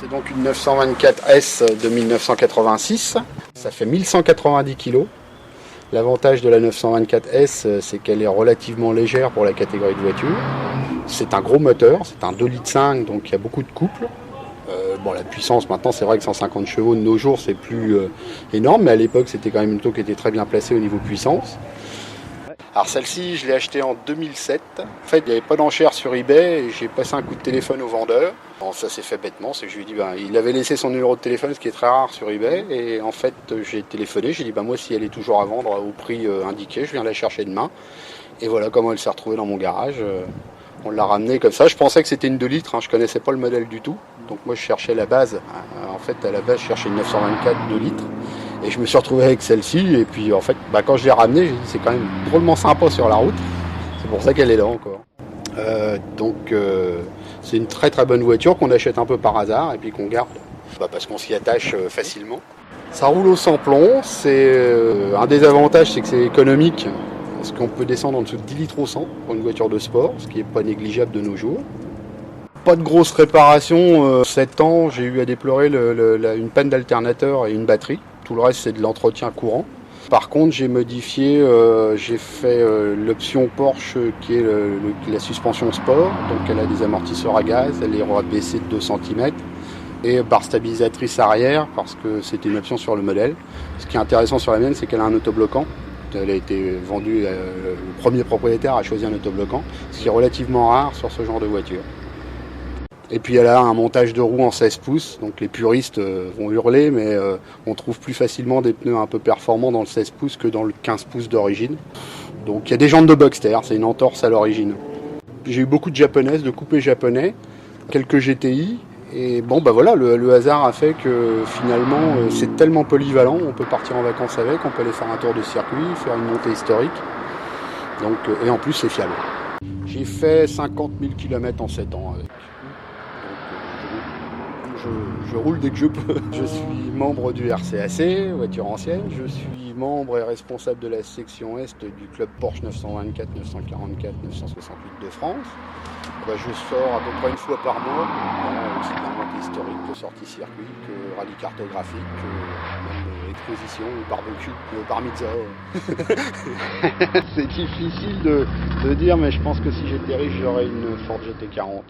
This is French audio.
C'est donc une 924S de 1986. Ça fait 1190 kg. L'avantage de la 924S, c'est qu'elle est relativement légère pour la catégorie de voiture. C'est un gros moteur, c'est un 2,5 litres, donc il y a beaucoup de couple. La puissance, maintenant, c'est vrai que 150 chevaux de nos jours, c'est plus énorme, mais à l'époque, c'était quand même une auto qui était très bien placée au niveau puissance. Alors celle-ci, je l'ai achetée en 2007. En fait, il n'y avait pas d'enchère sur eBay et j'ai passé un coup de téléphone au vendeur. Bon, ça s'est fait bêtement, c'est que je lui ai dit, il avait laissé son numéro de téléphone, ce qui est très rare sur eBay. Et en fait, j'ai téléphoné, j'ai dit, moi, si elle est toujours à vendre au prix indiqué, je viens la chercher demain. Et voilà comment elle s'est retrouvée dans mon garage. On l'a ramenée comme ça. Je pensais que c'était une 2 litres, je connaissais pas le modèle du tout. Donc moi, je cherchais la base. En fait, à la base, je cherchais une 924 2 litres. Et je me suis retrouvé avec celle-ci. Et puis en fait, quand je l'ai ramenée, j'ai dit c'est quand même drôlement sympa sur la route. C'est pour ça qu'elle est là encore. C'est une très très bonne voiture qu'on achète un peu par hasard et puis qu'on garde. Parce qu'on s'y attache facilement. Ça roule au sans-plomb. Un des avantages, c'est que c'est économique. Parce qu'on peut descendre en dessous de 10 litres au 100 pour une voiture de sport, ce qui n'est pas négligeable de nos jours. Pas de grosses réparations. 7 ans, j'ai eu à déplorer une panne d'alternateur et une batterie. Tout le reste, c'est de l'entretien courant. Par contre, j'ai modifié, j'ai fait l'option Porsche qui est la suspension sport. Donc, elle a des amortisseurs à gaz, elle est rabaissée de 2 cm. Et barre stabilisatrice arrière, parce que c'était une option sur le modèle. Ce qui est intéressant sur la mienne, c'est qu'elle a un autobloquant. Elle a été vendue, le premier propriétaire a choisi un autobloquant, ce qui est relativement rare sur ce genre de voiture. Et puis elle a un montage de roues en 16 pouces, donc les puristes vont hurler, mais on trouve plus facilement des pneus un peu performants dans le 16 pouces que dans le 15 pouces d'origine. Donc il y a des jantes de Boxster, c'est une entorse à l'origine. J'ai eu beaucoup de japonaises, de coupés japonais, quelques GTI, et le hasard a fait que finalement c'est tellement polyvalent, on peut partir en vacances avec, on peut aller faire un tour de circuit, faire une montée historique, et en plus c'est fiable. J'ai fait 50 000 km en 7 ans avec. Je roule dès que je peux. Je suis membre du RCAC, voiture ancienne. Je suis membre et responsable de la section Est du club Porsche 924, 944, 968 de France. Je sors à peu près une fois par mois. C'est de la montée historique, que sortie circuit, que rallye cartographique, même exposition, barbecue, bar mitzvah. C'est difficile de dire, mais je pense que si j'étais riche, j'aurais une Ford GT40.